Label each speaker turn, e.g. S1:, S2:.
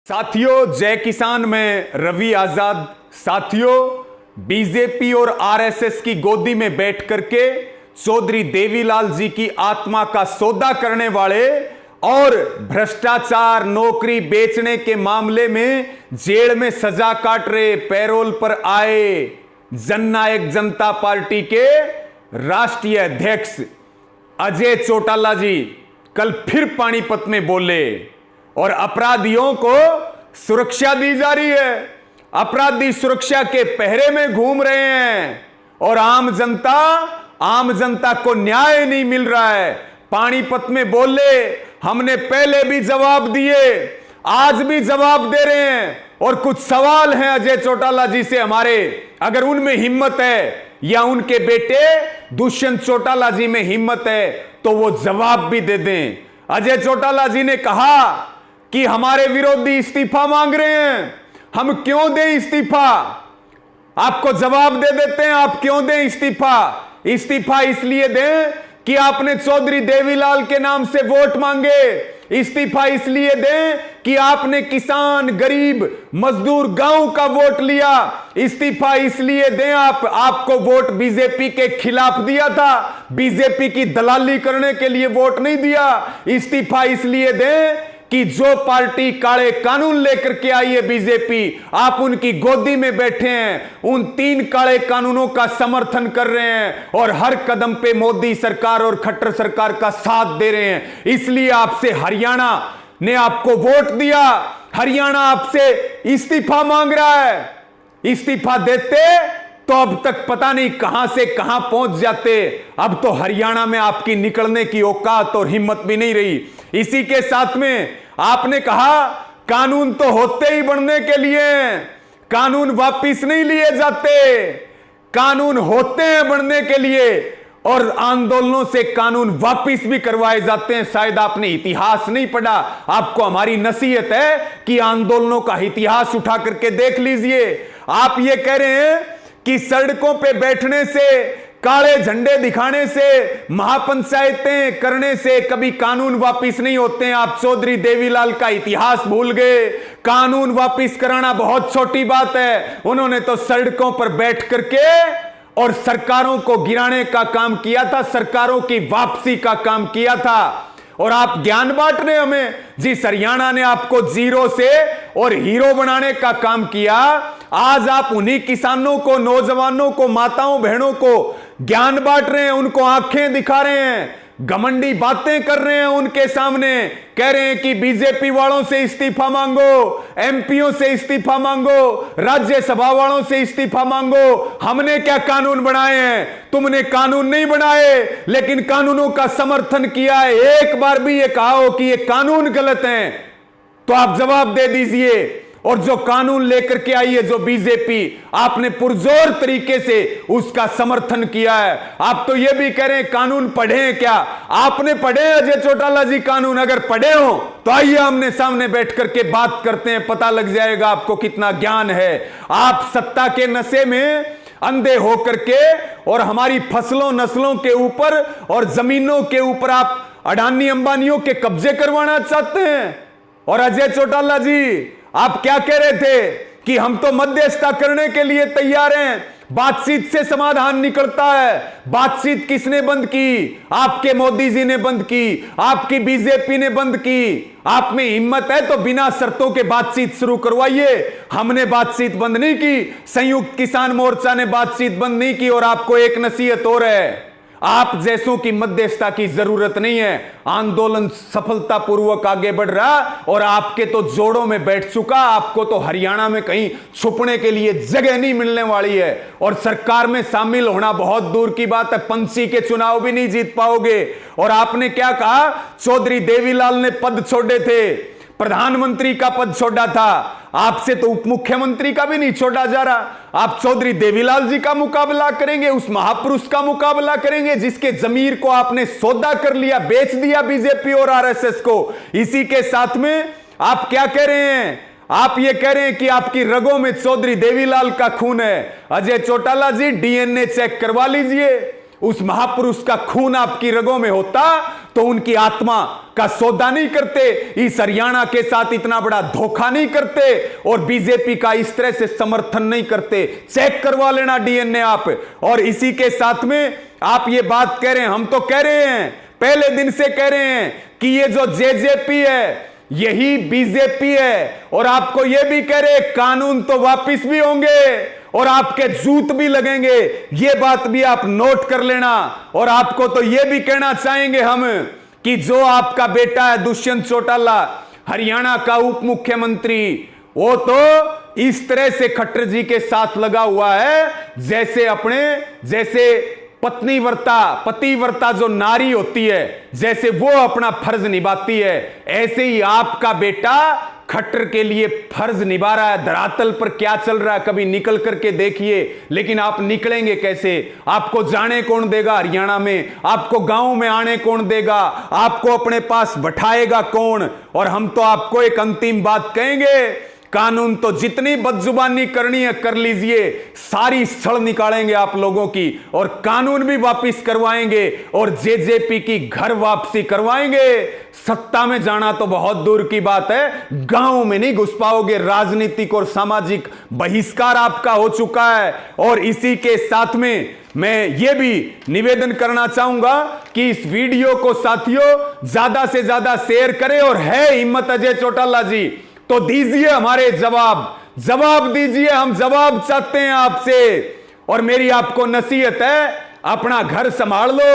S1: साथियों, जय किसान में रवि आजाद। साथियों, बीजेपी और आरएसएस की गोदी में बैठ करके चौधरी देवीलाल जी की आत्मा का सौदा करने वाले और भ्रष्टाचार, नौकरी बेचने के मामले में जेल में सजा काट रहे पैरोल पर आए जननायक जनता पार्टी के राष्ट्रीय अध्यक्ष अजय चौटाला जी कल फिर पानीपत में बोले और अपराधियों को सुरक्षा दी जा रही है। अपराधी सुरक्षा के पहरे में घूम रहे हैं और आम जनता को न्याय नहीं मिल रहा है। पानीपत में बोले, हमने पहले भी जवाब दिए, आज भी जवाब दे रहे हैं और कुछ सवाल हैं अजय चौटाला जी से हमारे। अगर उनमें हिम्मत है या उनके बेटे दुष्यंत चौटाला जी में हिम्मत है तो वो जवाब भी दे दें। अजय चौटाला जी ने कहा कि हमारे विरोधी इस्तीफा मांग रहे हैं, हम क्यों दें इस्तीफा? आपको जवाब दे देते हैं, आप क्यों दें इस्तीफा? इस्तीफा इसलिए दें कि आपने चौधरी देवीलाल के नाम से वोट मांगे। इस्तीफा इसलिए दें कि आपने किसान, गरीब, मजदूर, गांव का वोट लिया। इस्तीफा इसलिए दें, आपको वोट बीजेपी के खिलाफ दिया था, बीजेपी की दलाली करने के लिए वोट नहीं दिया। इस्तीफा इसलिए दें कि जो पार्टी काले कानून लेकर के आई है बीजेपी, आप उनकी गोदी में बैठे हैं, उन 3 काले कानूनों का समर्थन कर रहे हैं और हर कदम पे मोदी सरकार और खट्टर सरकार का साथ दे रहे हैं। इसलिए आपसे हरियाणा ने आपको वोट दिया, हरियाणा आपसे इस्तीफा मांग रहा है। इस्तीफा देते तो अब तक पता नहीं कहां से कहां पहुंच जाते। अब तो हरियाणा में आपकी निकलने की औकात और हिम्मत भी नहीं रही। इसी के साथ में आपने कहा कानून तो होते ही बनने के लिए, कानून वापिस नहीं लिए जाते, कानून होते हैं बनने के लिए और आंदोलनों से कानून वापिस भी करवाए जाते हैं। शायद आपने इतिहास नहीं पढ़ा, आपको हमारी नसीहत है कि आंदोलनों का इतिहास उठा करके देख लीजिए। आप ये कह रहे हैं कि सड़कों पे बैठने से, काले झंडे दिखाने से, महापंचायतें करने से कभी कानून वापिस नहीं होते हैं। आप चौधरी देवीलाल का इतिहास भूल गए। कानून वापिस कराना बहुत छोटी बात है, उन्होंने तो सड़कों पर बैठ करके और सरकारों को गिराने का काम किया था, सरकारों की वापसी का काम किया था। और आप ज्ञान बांट रहे हमें, जिस हरियाणा ने आपको जीरो से और हीरो बनाने का काम किया, आज आप उन्हीं किसानों को, नौजवानों को, माताओं बहनों को ज्ञान बांट रहे हैं, उनको आंखें दिखा रहे हैं, घमंडी बातें कर रहे हैं उनके सामने, कह रहे हैं कि बीजेपी वालों से इस्तीफा मांगो, एमपीओ से इस्तीफा मांगो, राज्यसभा वालों से इस्तीफा मांगो। हमने क्या कानून बनाए हैं? तुमने कानून नहीं बनाए, लेकिन कानूनों का समर्थन किया है। एक बार भी ये कहा हो कि ये कानून गलत हैं तो आप जवाब दे दीजिए। और जो कानून लेकर के आई है जो बीजेपी, आपने पुरजोर तरीके से उसका समर्थन किया है। आप तो ये भी कह रहे हैं कानून पढ़े हैं क्या? आपने पढ़े अजय चौटाला जी कानून? अगर पढ़े हो तो आइए आमने सामने बैठ करके बात करते हैं, पता लग जाएगा आपको कितना ज्ञान है। आप सत्ता के नशे में अंधे होकर के और हमारी फसलों नस्लों के ऊपर और जमीनों के ऊपर आप अडानी अंबानियों के कब्जे करवाना चाहते हैं। और अजय चौटाला जी, आप क्या कह रहे थे कि हम तो मध्यस्थता करने के लिए तैयार हैं, बातचीत से समाधान निकलता है। बातचीत किसने बंद की? आपके मोदी जी ने बंद की, आपकी बीजेपी ने बंद की। आप में हिम्मत है तो बिना शर्तों के बातचीत शुरू करवाइए। हमने बातचीत बंद नहीं की, संयुक्त किसान मोर्चा ने बातचीत बंद नहीं की। और आपको एक नसीहत और है, आप जैसों की मध्यस्थता की जरूरत नहीं है। आंदोलन सफलतापूर्वक आगे बढ़ रहा और आपके तो जोड़ों में बैठ चुका। आपको तो हरियाणा में कहीं छुपने के लिए जगह नहीं मिलने वाली है और सरकार में शामिल होना बहुत दूर की बात है। पंची के चुनाव भी नहीं जीत पाओगे। और आपने क्या कहा? चौधरी देवीलाल ने पद छोड़े थे, प्रधानमंत्री का पद छोड़ा था, आपसे तो उप मुख्यमंत्री का भी नहीं छोड़ा जा रहा। आप चौधरी देवीलाल जी का मुकाबला करेंगे, उस महापुरुष का मुकाबला करेंगे जिसके जमीर को आपने सौदा कर लिया, बेच दिया बीजेपी और आरएसएस को। इसी के साथ में आप क्या कह रहे हैं? आप ये कह रहे हैं कि आपकी रगों में चौधरी देवीलाल का खून है। अजय चौटाला जी, डीएनए चेक करवा लीजिए। उस महापुरुष का खून आपकी रगों में होता तो उनकी आत्मा का सौदा नहीं करते, इस हरियाणा के साथ इतना बड़ा धोखा नहीं करते और बीजेपी का इस तरह से समर्थन नहीं करते। चेक करवा लेना डीएनए आप। और इसी के साथ में आप ये बात कह रहे हैं, हम तो कह रहे हैं, पहले दिन से कह रहे हैं कि ये जो जेजेपी है यही बीजेपी है, और आपको ये भी कह रहे कानून तो वापिस भी होंगे और आपके जूत भी लगेंगे, ये बात भी आप नोट कर लेना। और आपको तो ये भी कहना चाहेंगे हम कि जो आपका बेटा है दुष्यंत चौटाला, हरियाणा का उप मुख्यमंत्री, वो तो इस तरह से खट्टर जी के साथ लगा हुआ है जैसे पतिव्रता जो नारी होती है, जैसे वो अपना फर्ज निभाती है, ऐसे ही आपका बेटा खट्टर के लिए फर्ज निभा रहा है। धरातल पर क्या चल रहा है कभी निकल करके देखिए। लेकिन आप निकलेंगे कैसे? आपको जाने कौन देगा हरियाणा में? आपको गांव में आने कौन देगा? आपको अपने पास बैठाएगा कौन? और हम तो आपको एक अंतिम बात कहेंगे, कानून तो जितनी बदजुबानी करनी है कर लीजिए, सारी सड़ निकालेंगे आप लोगों की, और कानून भी वापस करवाएंगे और जेजेपी की घर वापसी करवाएंगे। सत्ता में जाना तो बहुत दूर की बात है, गांव में नहीं घुस पाओगे। राजनीतिक और सामाजिक बहिष्कार आपका हो चुका है। और इसी के साथ में मैं ये भी निवेदन करना चाहूंगा कि इस वीडियो को साथियों ज्यादा से ज्यादा शेयर करें, और है हिम्मत अजय चौटाला जी तो दीजिए हमारे जवाब दीजिए, हम जवाब चाहते हैं आपसे। और मेरी आपको नसीहत है, अपना घर संभाल लो।